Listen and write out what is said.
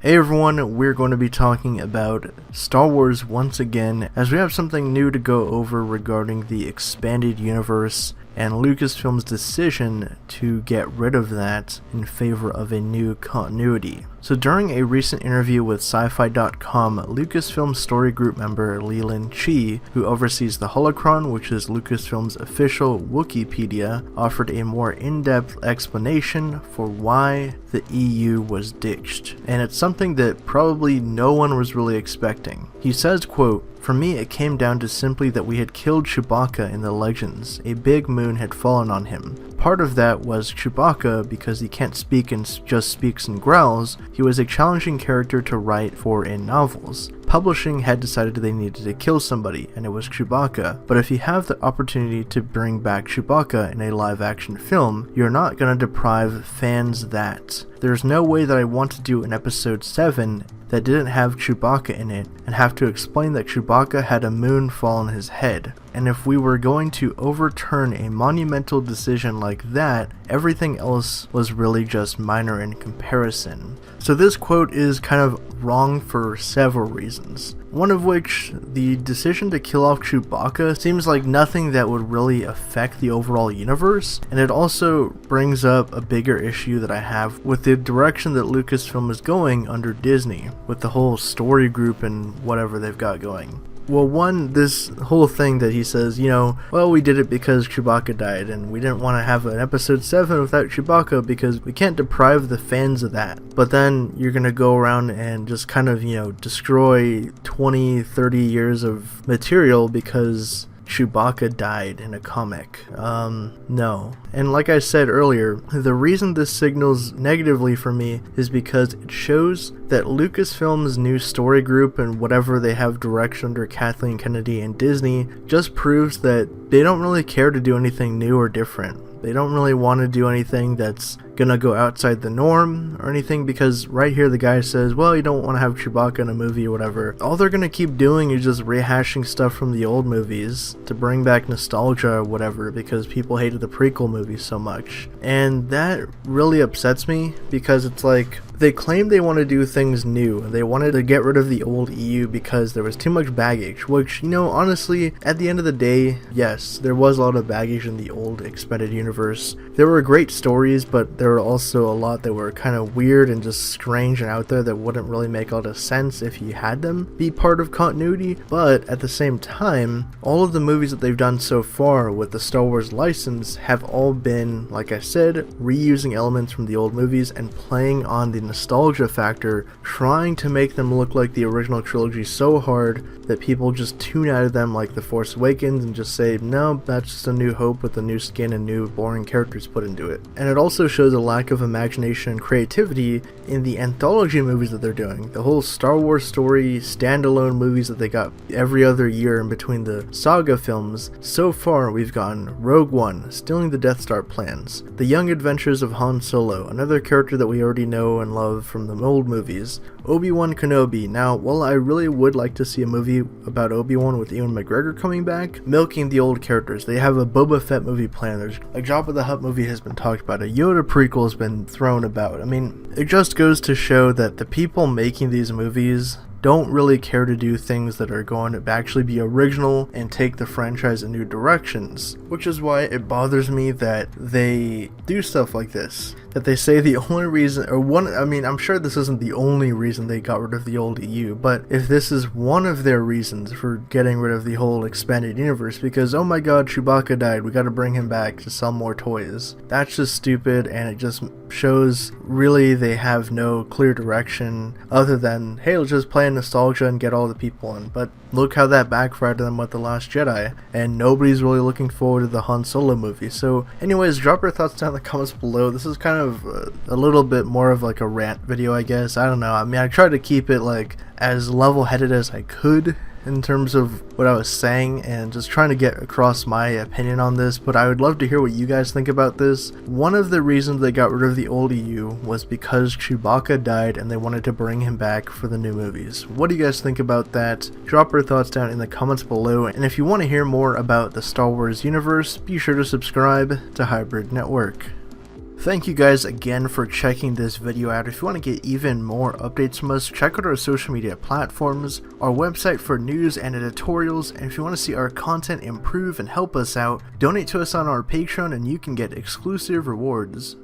Hey everyone, we're going to be talking about Star Wars once again, as we have something new to go over regarding the expanded universe and Lucasfilm's decision to get rid of that in favor of a new continuity. So during a recent interview with Syfy.com, Lucasfilm story group member Leland Chee, who oversees the Holocron, which is Lucasfilm's official Wikipedia, offered a more in-depth explanation for why the EU was ditched, and it's something that probably no one was really expecting. He says, quote, "For me, it came down to simply that we had killed Chewbacca in the Legends. A big moon had fallen on him. Part of that was Chewbacca, because he can't speak and just speaks and growls. He was a challenging character to write for in novels. Publishing had decided they needed to kill somebody, and it was Chewbacca. But if you have the opportunity to bring back Chewbacca in a live-action film, you're not going to deprive fans that. There's no way that I want to do an episode 7 that didn't have Chewbacca in it and have to explain that Chewbacca had a moon fall on his head. And if we were going to overturn a monumental decision like that, everything else was really just minor in comparison." So this quote is kind of wrong for several reasons. One of which, the decision to kill off Chewbacca seems like nothing that would really affect the overall universe, and it also brings up a bigger issue that I have with the direction that Lucasfilm is going under Disney, with the whole story group and whatever they've got going. Well, one, this whole thing that he says, well, we did it because Chewbacca died, and we didn't want to have an episode 7 without Chewbacca because we can't deprive the fans of that. But then you're going to go around and just kind of, destroy 20, 30 years of material because Chewbacca died in a comic. No. And like I said earlier, the reason this signals negatively for me is because it shows that Lucasfilm's new story group and whatever they have direction under Kathleen Kennedy and Disney just proves that they don't really care to do anything new or different. They don't really want to do anything that's gonna go outside the norm or anything, because right here the guy says, well, you don't want to have Chewbacca in a movie or whatever. All they're gonna keep doing is just rehashing stuff from the old movies to bring back nostalgia or whatever, because people hated the prequel movies so much. And that really upsets me, because it's like, they claim they want to do things new. They wanted to get rid of the old EU because there was too much baggage, which, honestly, at the end of the day, yes, there was a lot of baggage in the old expanded universe. There were great stories, but there were also a lot that were kind of weird and just strange and out there that wouldn't really make a lot of sense if you had them be part of continuity. But at the same time, all of the movies that they've done so far with the Star Wars license have all been, like I said, reusing elements from the old movies and playing on the nostalgia factor, trying to make them look like the original trilogy so hard that people just tune out of them like The Force Awakens and just say, no, that's just A New Hope with a new skin and new boring characters put into it. And it also shows a lack of imagination and creativity in the anthology movies that they're doing. The whole Star Wars story standalone movies that they got every other year in between the saga films. So far we've gotten Rogue One, stealing the Death Star plans, The Young Adventures of Han Solo, another character that we already know and love from the old movies, Obi-Wan Kenobi. Now, while I really would like to see a movie about Obi-Wan with Ewan McGregor coming back, milking the old characters. They have a Boba Fett movie planned. There's a Jabba the Hutt movie has been talked about. A Yoda prequel has been thrown about. I mean, it just goes to show that the people making these movies don't really care to do things that are going to actually be original and take the franchise in new directions, which is why it bothers me that they do stuff like this. That they say the only reason, I'm sure this isn't the only reason they got rid of the old EU, but if this is one of their reasons for getting rid of the whole expanded universe, because, oh my god, Chewbacca died, we gotta bring him back to sell more toys. That's just stupid, and it just shows really they have no clear direction other than, hey, let's just play in nostalgia and get all the people in. But look how that backfired to them with The Last Jedi, and nobody's really looking forward to the Han Solo movie. So anyways, drop your thoughts down in the comments below. This is kind of a little bit more of like a rant video, I guess. I don't know. I mean, I tried to keep it like as level-headed as I could in terms of what I was saying and just trying to get across my opinion on this, but I would love to hear what you guys think about this. One of the reasons they got rid of the old EU was because Chewbacca died and they wanted to bring him back for the new movies. What do you guys think about that? Drop your thoughts down in the comments below, and if you want to hear more about the Star Wars universe, be sure to subscribe to Hybrid Network. Thank you guys again for checking this video out. If you want to get even more updates from us, check out our social media platforms, our website for news and editorials, and if you want to see our content improve and help us out, donate to us on our Patreon and you can get exclusive rewards.